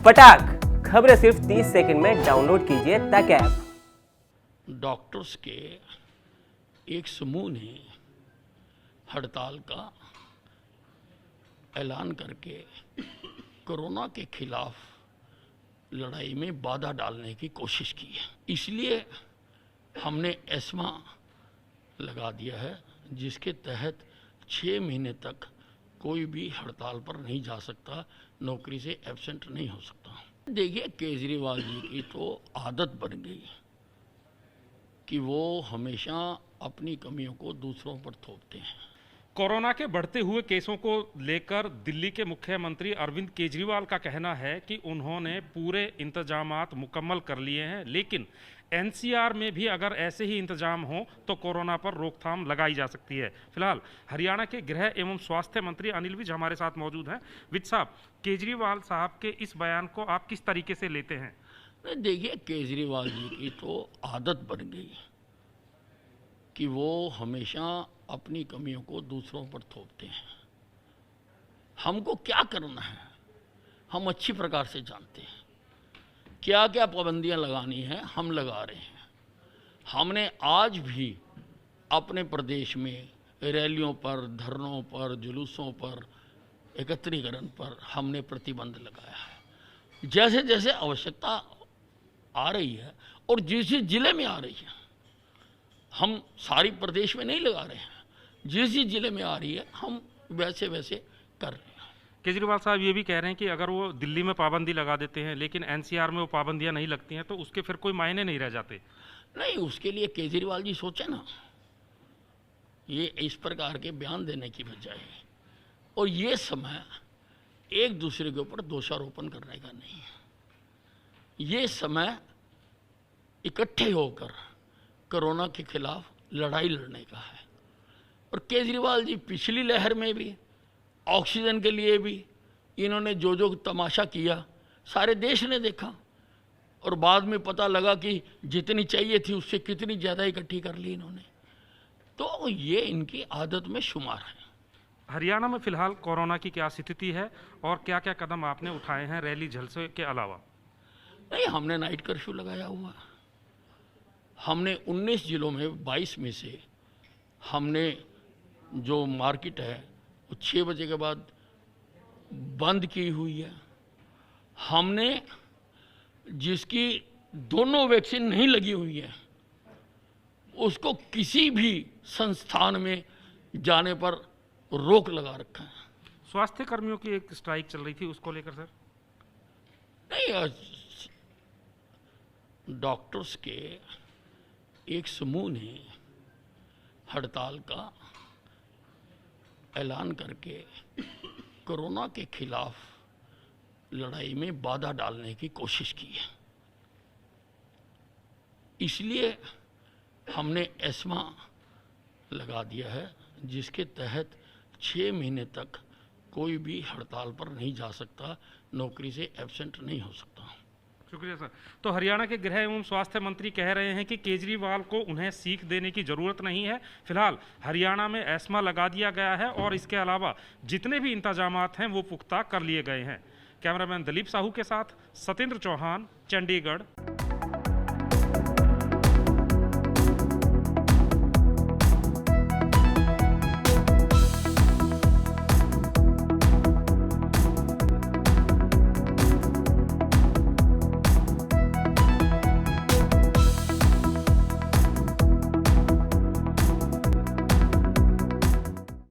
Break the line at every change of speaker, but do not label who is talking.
फटाक खबरें सिर्फ 30 सेकंड में डाउनलोड कीजिए तक ऐप।
डॉक्टर्स के एक समूह ने हड़ताल का ऐलान करके कोरोना के खिलाफ लड़ाई में बाधा डालने की कोशिश की है। इसलिए हमने एस्मा लगा दिया है, जिसके तहत 6 महीने तक कोई भी हड़ताल पर नहीं जा सकता, नौकरी से एब्सेंट नहीं हो सकता। देखिए, केजरीवाल जी की तो आदत बन गई कि वो हमेशा अपनी कमियों को दूसरों पर थोपते हैं।
कोरोना के बढ़ते हुए केसों को लेकर दिल्ली के मुख्यमंत्री अरविंद केजरीवाल का कहना है कि उन्होंने पूरे इंतजामात मुकम्मल कर लिए हैं, लेकिन एनसीआर में भी अगर ऐसे ही इंतजाम हो तो कोरोना पर रोकथाम लगाई जा सकती है। फिलहाल हरियाणा के गृह एवं स्वास्थ्य मंत्री अनिल विज हमारे साथ मौजूद हैं। विज साहब, केजरीवाल साहब के इस बयान को आप किस तरीके से लेते हैं?
देखिए, केजरीवाल जी की तो आदत बन गई कि वो हमेशा अपनी कमियों को दूसरों पर थोपते हैं। हमको क्या करना है हम अच्छी प्रकार से जानते हैं। क्या क्या पाबंदियां लगानी है हम लगा रहे हैं। हमने आज भी अपने प्रदेश में रैलियों पर, धरनों पर, जुलूसों पर, एकत्रीकरण पर हमने प्रतिबंध लगाया है। जैसे जैसे आवश्यकता आ रही है और जिस जिस जिले में आ रही है, हम सारी प्रदेश में नहीं लगा रहे हैं, जिस जिस जिले में आ रही है हम वैसे वैसे कर रहे हैं।
केजरीवाल साहब ये भी कह रहे हैं कि अगर वो दिल्ली में पाबंदी लगा देते हैं लेकिन एनसीआर में वो पाबंदियां नहीं लगती हैं तो उसके फिर कोई मायने नहीं रह जाते।
नहीं, उसके लिए केजरीवाल जी सोचे ना, ये इस प्रकार के बयान देने की बजाय और ये समय एक दूसरे के ऊपर दोषारोपण करने का नहीं है। ये समय इकट्ठे होकर कोरोना के खिलाफ लड़ाई लड़ने का है। और केजरीवाल जी पिछली लहर में भी ऑक्सीजन के लिए भी इन्होंने जो जो तमाशा किया सारे देश ने देखा, और बाद में पता लगा कि जितनी चाहिए थी उससे कितनी ज़्यादा इकट्ठी कर ली इन्होंने। तो ये इनकी आदत में शुमार है।
हरियाणा में फिलहाल कोरोना की क्या स्थिति है और क्या क्या कदम आपने उठाए हैं रैली जलसे के अलावा?
नहीं, हमने नाइट कर्फ्यू लगाया हुआ है। हमने 19 जिलों में 22 में से हमने जो मार्केट है वो 6 बजे के बाद बंद की हुई है। हमने जिसकी दोनों वैक्सीन नहीं लगी हुई है उसको किसी भी संस्थान में जाने पर रोक लगा रखा है।
स्वास्थ्य कर्मियों की एक स्ट्राइक चल रही थी, उसको लेकर सर?
नहीं, डॉक्टर्स के एक समूह ने हड़ताल का ऐलान करके कोरोना के खिलाफ लड़ाई में बाधा डालने की कोशिश की है। इसलिए हमने एस्मा लगा दिया है, जिसके तहत 6 महीने तक कोई भी हड़ताल पर नहीं जा सकता, नौकरी से एब्सेंट नहीं हो सकता।
शुक्रिया सर। तो हरियाणा के गृह एवं स्वास्थ्य मंत्री कह रहे हैं कि केजरीवाल को उन्हें सीख देने की जरूरत नहीं है। फिलहाल हरियाणा में एस्मा लगा दिया गया है और इसके अलावा जितने भी इंतजामात हैं वो पुख्ता कर लिए गए हैं। कैमरामैन दिलीप साहू के साथ सत्येंद्र चौहान, चंडीगढ़।